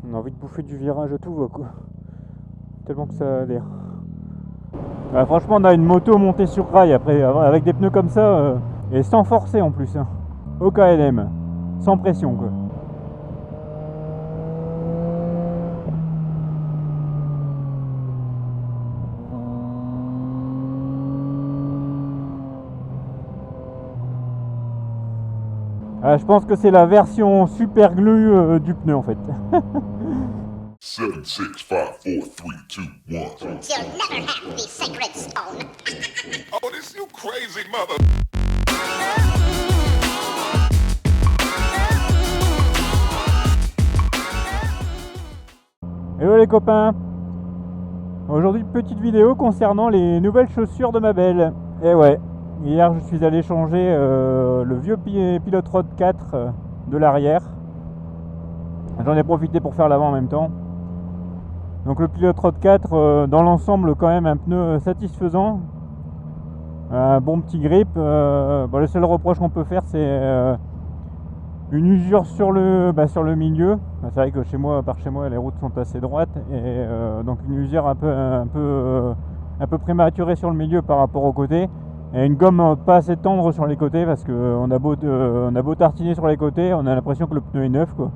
On a envie de bouffer du virage à tout va quoi. Tellement que ça adhère. Franchement, on a une moto montée sur rail après, avec des pneus comme ça, et sans forcer en plus. Hein. Au KLM, sans pression quoi. Je pense que c'est la version super glue du pneu en fait. 7, 6, 5, 4, 3, 2, 1. You'll never have the sacred stone. Oh, this you crazy mother. Hello les copains. Aujourd'hui petite vidéo concernant les nouvelles chaussures de ma belle. Et ouais, hier je suis allé changer le vieux Pilote Road 4 de l'arrière. J'en ai profité pour faire l'avant en même temps. Donc le Pilote Road 4 dans l'ensemble quand même un pneu satisfaisant. Un bon petit grip. Le seul reproche qu'on peut faire c'est une usure sur le milieu. C'est vrai que par chez moi les routes sont assez droites et donc une usure un peu prématurée sur le milieu par rapport aux côtés. Et une gomme pas assez tendre sur les côtés parce qu'on a beau tartiner sur les côtés, on a l'impression que le pneu est neuf quoi.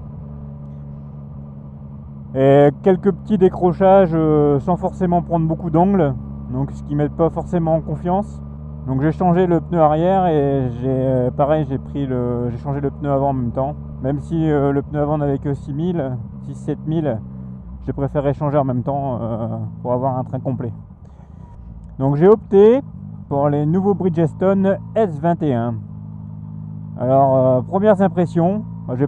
Et quelques petits décrochages sans forcément prendre beaucoup d'angles, donc ce qui m'aide pas forcément en confiance. Donc j'ai changé le pneu arrière et j'ai changé le pneu avant en même temps. Même si le pneu avant n'avait que 6-7 000, j'ai préféré changer en même temps pour avoir un train complet. Donc j'ai opté pour les nouveaux Bridgestone S21. Alors premières impressions, je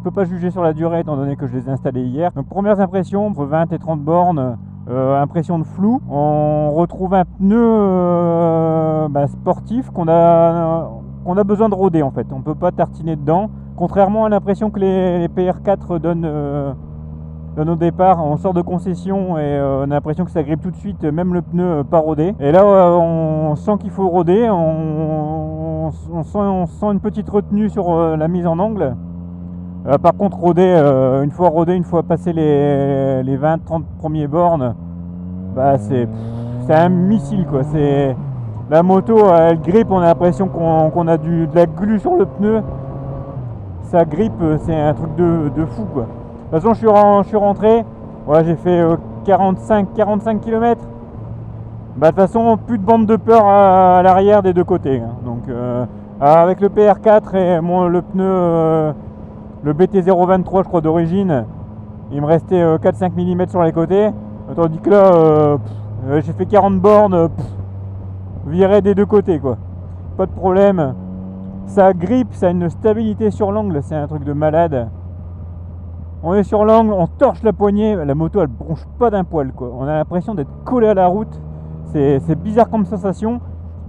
peux pas juger sur la durée étant donné que je les ai installés hier. Donc premières impressions, entre 20 et 30 bornes, impression de flou. On retrouve un pneu sportif qu'on a besoin de roder en fait. On peut pas tartiner dedans. Contrairement à l'impression que les PR4 donnent au départ, on sort de concession et on a l'impression que ça grippe tout de suite, même le pneu pas rodé. Et là, on sent qu'il faut roder, on sent une petite retenue sur la mise en angle. Par contre, une fois passé les 20-30 premiers bornes, c'est un missile quoi. La moto, elle grippe, on a l'impression qu'on a de la glu sur le pneu. Ça grippe, c'est un truc de fou quoi. De toute façon, je suis rentré, j'ai fait 45 km. De toute façon, plus de bande de peur à l'arrière des deux côtés. Hein. Donc, avec le PR4 et le pneu, le BT023, je crois d'origine, il me restait 4-5 mm sur les côtés. Tandis que là, j'ai fait 40 bornes, viré des deux côtés, quoi. Pas de problème. Ça grippe, ça a une stabilité sur l'angle, c'est un truc de malade. On est sur l'angle, on torche la poignée, la moto elle bronche pas d'un poil quoi. On a l'impression d'être collé à la route. C'est bizarre comme sensation.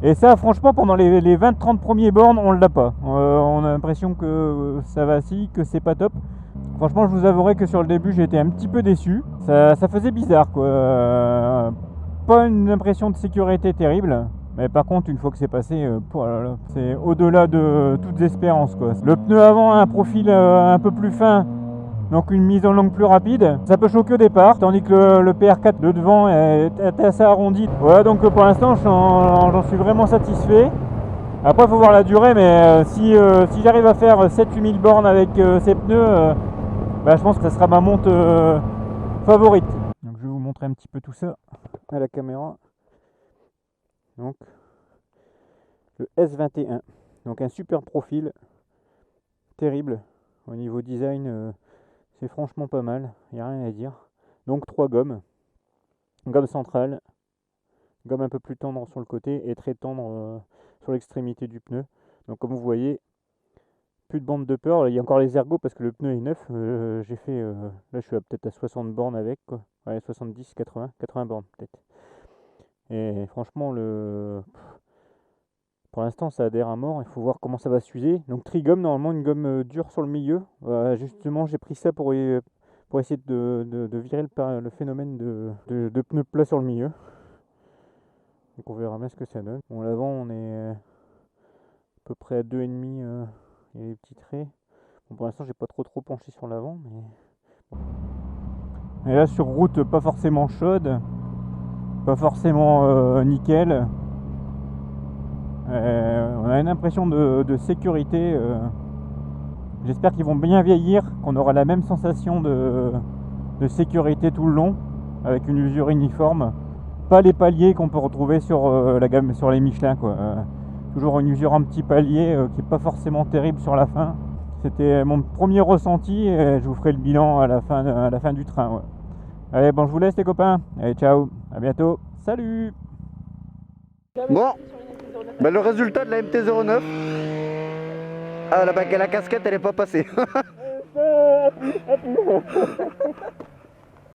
Et ça franchement pendant les 20-30 premiers bornes on l'a pas. On a l'impression que ça vacille, que c'est pas top. Franchement je vous avouerai que sur le début j'ai été un petit peu déçu. Ça faisait bizarre quoi. Pas une impression de sécurité terrible. Mais par contre une fois que c'est passé, c'est au-delà de toutes espérances quoi. Le pneu avant a un profil un peu plus fin. Donc une mise en langue plus rapide, ça peut choquer au départ, tandis que le PR4 de devant est assez arrondi. Voilà, donc pour l'instant j'en suis vraiment satisfait. Après il faut voir la durée, mais si j'arrive à faire 7-8 000 bornes avec ces pneus, je pense que ça sera ma monte favorite. Donc je vais vous montrer un petit peu tout ça à la caméra. Donc le S21, donc un super profil, terrible au niveau design. C'est franchement pas mal, il n'y a rien à dire. Donc 3 gommes. Gomme centrale, gomme un peu plus tendre sur le côté et très tendre sur l'extrémité du pneu. Donc comme vous voyez, plus de bande de peur. Il y a encore les ergots parce que le pneu est neuf. J'ai fait, là je suis peut-être à 60 bornes avec quoi. Ouais, 70, 80 bornes peut-être. Et franchement, pour l'instant ça adhère à mort, il faut voir comment ça va s'user. Donc trigomme, normalement une gomme dure sur le milieu. Justement j'ai pris ça pour essayer de virer le phénomène de pneus plats sur le milieu. Donc on verra bien ce que ça donne. Bon l'avant on est à peu près à 2,5, il y a des petits traits. Bon, pour l'instant j'ai pas trop penché sur l'avant mais... Bon. Et là sur route pas forcément chaude, pas forcément nickel. On a une impression de sécurité. J'espère qu'ils vont bien vieillir, qu'on aura la même sensation de sécurité tout le long, avec une usure uniforme. Pas les paliers qu'on peut retrouver sur la gamme, sur les Michelin, quoi. Toujours une usure un petit palier qui est pas forcément terrible sur la fin. C'était mon premier ressenti et je vous ferai le bilan à la fin du train. Ouais. Allez, bon, je vous laisse les copains. Allez, ciao, à bientôt. Salut. Bon, ben le résultat de la MT-09. Ah, la casquette elle est pas passée.